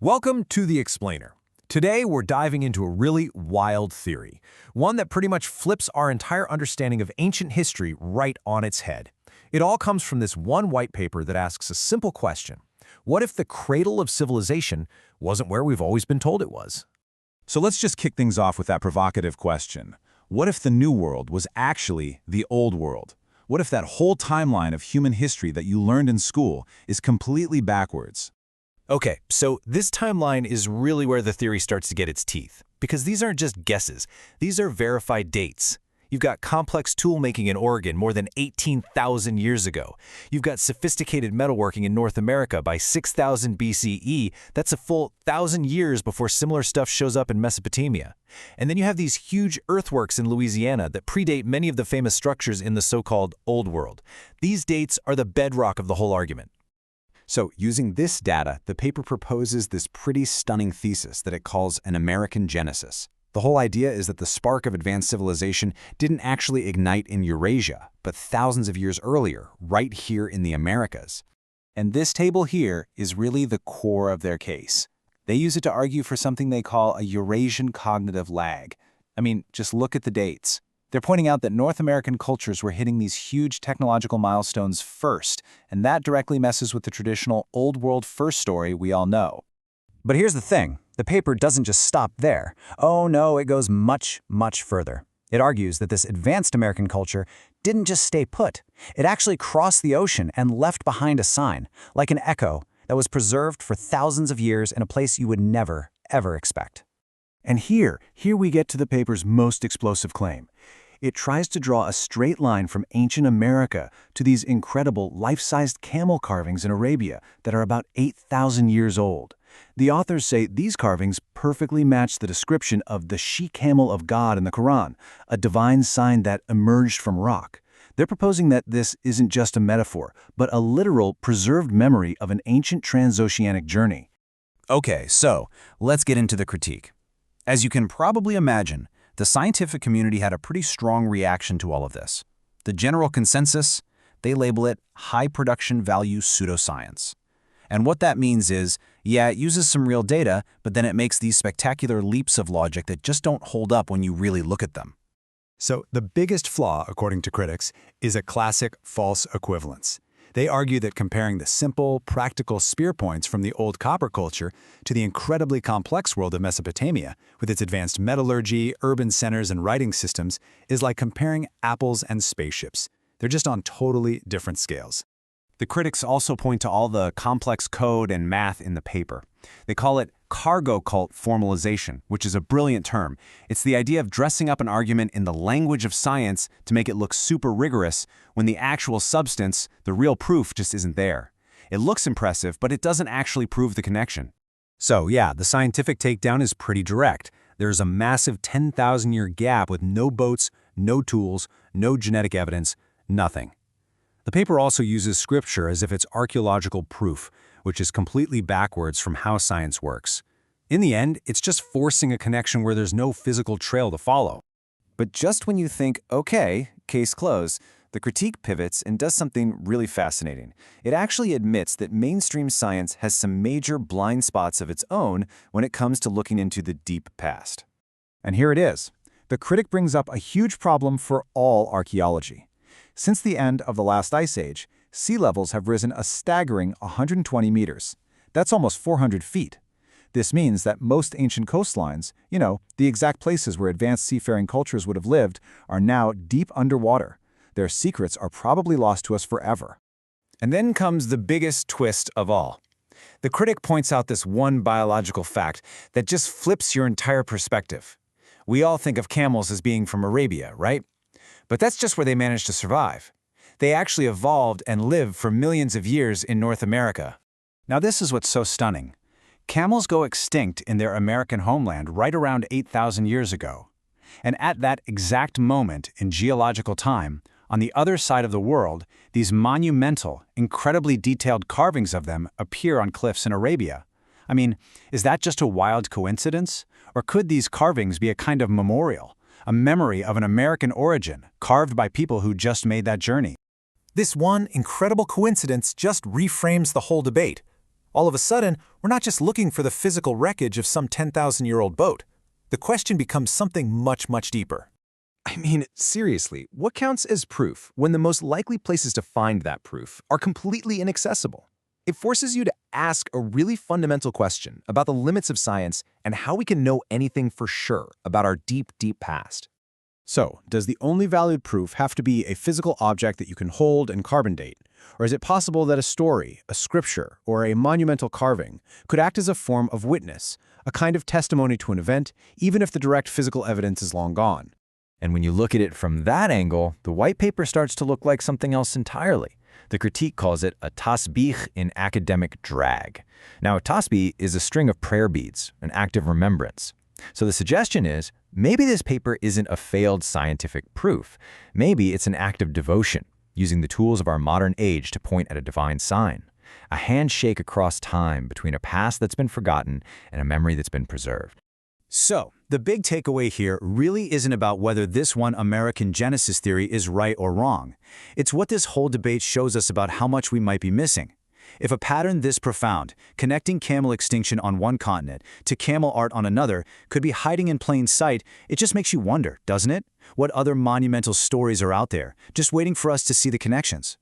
Welcome to The Explainer. Today, we're diving into a really wild theory, one that pretty much flips our entire understanding of ancient history right on its head. It all comes from this one white paper that asks a simple question. What if the cradle of civilization wasn't where we've always been told it was? So let's just kick things off with that provocative question. What if the New World was actually the Old World? What if that whole timeline of human history that you learned in school is completely backwards? Okay, so this timeline is really where the theory starts to get its teeth, because these aren't just guesses. These are verified dates. You've got complex tool-making in Oregon more than 18,000 years ago. You've got sophisticated metalworking in North America by 6,000 BCE. That's a full 1,000 years before similar stuff shows up in Mesopotamia. And then you have these huge earthworks in Louisiana that predate many of the famous structures in the so-called Old World. These dates are the bedrock of the whole argument. So, using this data, the paper proposes this pretty stunning thesis that it calls an American Genesis. The whole idea is that the spark of advanced civilization didn't actually ignite in Eurasia, but thousands of years earlier, right here in the Americas. And this table here is really the core of their case. They use it to argue for something they call a Eurasian cognitive lag. I mean, just look at the dates. They're pointing out that North American cultures were hitting these huge technological milestones first, and that directly messes with the traditional Old World first story we all know. But here's the thing. The paper doesn't just stop there. Oh no, it goes much, much further. It argues that this advanced American culture didn't just stay put. It actually crossed the ocean and left behind a sign, like an echo, that was preserved for thousands of years in a place you would never, ever expect. And here we get to the paper's most explosive claim. It tries to draw a straight line from ancient America to these incredible life-sized camel carvings in Arabia that are about 8,000 years old. The authors say these carvings perfectly match the description of the she-camel of God in the Quran, a divine sign that emerged from rock. They're proposing that this isn't just a metaphor, but a literal, preserved memory of an ancient transoceanic journey. Okay, so let's get into the critique. As you can probably imagine, the scientific community had a pretty strong reaction to all of this. The general consensus, they label it high production value pseudoscience. And what that means is, yeah, it uses some real data, but then it makes these spectacular leaps of logic that just don't hold up when you really look at them. So the biggest flaw, according to critics, is a classic false equivalence. They argue that comparing the simple, practical spear points from the old copper culture to the incredibly complex world of Mesopotamia, with its advanced metallurgy, urban centers, and writing systems, is like comparing apples and spaceships. They're just on totally different scales. The critics also point to all the complex code and math in the paper. They call it cargo cult formalization, which is a brilliant term. It's the idea of dressing up an argument in the language of science to make it look super rigorous when the actual substance, the real proof, just isn't there. It looks impressive, but it doesn't actually prove the connection. So yeah, the scientific takedown is pretty direct. There's a massive 10,000-year gap with no boats, no tools, no genetic evidence, nothing. The paper also uses scripture as if it's archaeological proof, which is completely backwards from how science works. In the end, it's just forcing a connection where there's no physical trail to follow. But just when you think, okay, case closed, the critique pivots and does something really fascinating. It actually admits that mainstream science has some major blind spots of its own when it comes to looking into the deep past. And here it is. The critic brings up a huge problem for all archaeology. Since the end of the last ice age, sea levels have risen a staggering 120 meters. That's almost 400 feet. This means that most ancient coastlines, the exact places where advanced seafaring cultures would have lived, are now deep underwater. Their secrets are probably lost to us forever. And then comes the biggest twist of all. The critic points out this one biological fact that just flips your entire perspective. We all think of camels as being from Arabia, right? But that's just where they managed to survive. They actually evolved and lived for millions of years in North America. Now this is what's so stunning. Camels go extinct in their American homeland right around 8,000 years ago. And at that exact moment in geological time, on the other side of the world, these monumental, incredibly detailed carvings of them appear on cliffs in Arabia. I mean, is that just a wild coincidence? Or could these carvings be a kind of memorial? A memory of an American origin, carved by people who just made that journey? This one incredible coincidence just reframes the whole debate. All of a sudden, we're not just looking for the physical wreckage of some 10,000-year-old boat. The question becomes something much, much deeper. I mean, seriously, what counts as proof when the most likely places to find that proof are completely inaccessible? It forces you to ask a really fundamental question about the limits of science and how we can know anything for sure about our deep, deep past. So, does the only valid proof have to be a physical object that you can hold and carbon date? Or is it possible that a story, a scripture, or a monumental carving could act as a form of witness, a kind of testimony to an event, even if the direct physical evidence is long gone? And when you look at it from that angle, the white paper starts to look like something else entirely. The critique calls it a tasbih in academic drag. Now, a tasbih is a string of prayer beads, an act of remembrance. So the suggestion is, maybe this paper isn't a failed scientific proof. Maybe it's an act of devotion, using the tools of our modern age to point at a divine sign. A handshake across time between a past that's been forgotten and a memory that's been preserved. So, the big takeaway here really isn't about whether this one American Genesis theory is right or wrong. It's what this whole debate shows us about how much we might be missing. If a pattern this profound, connecting camel extinction on one continent to camel art on another, could be hiding in plain sight, it just makes you wonder, doesn't it? What other monumental stories are out there, just waiting for us to see the connections?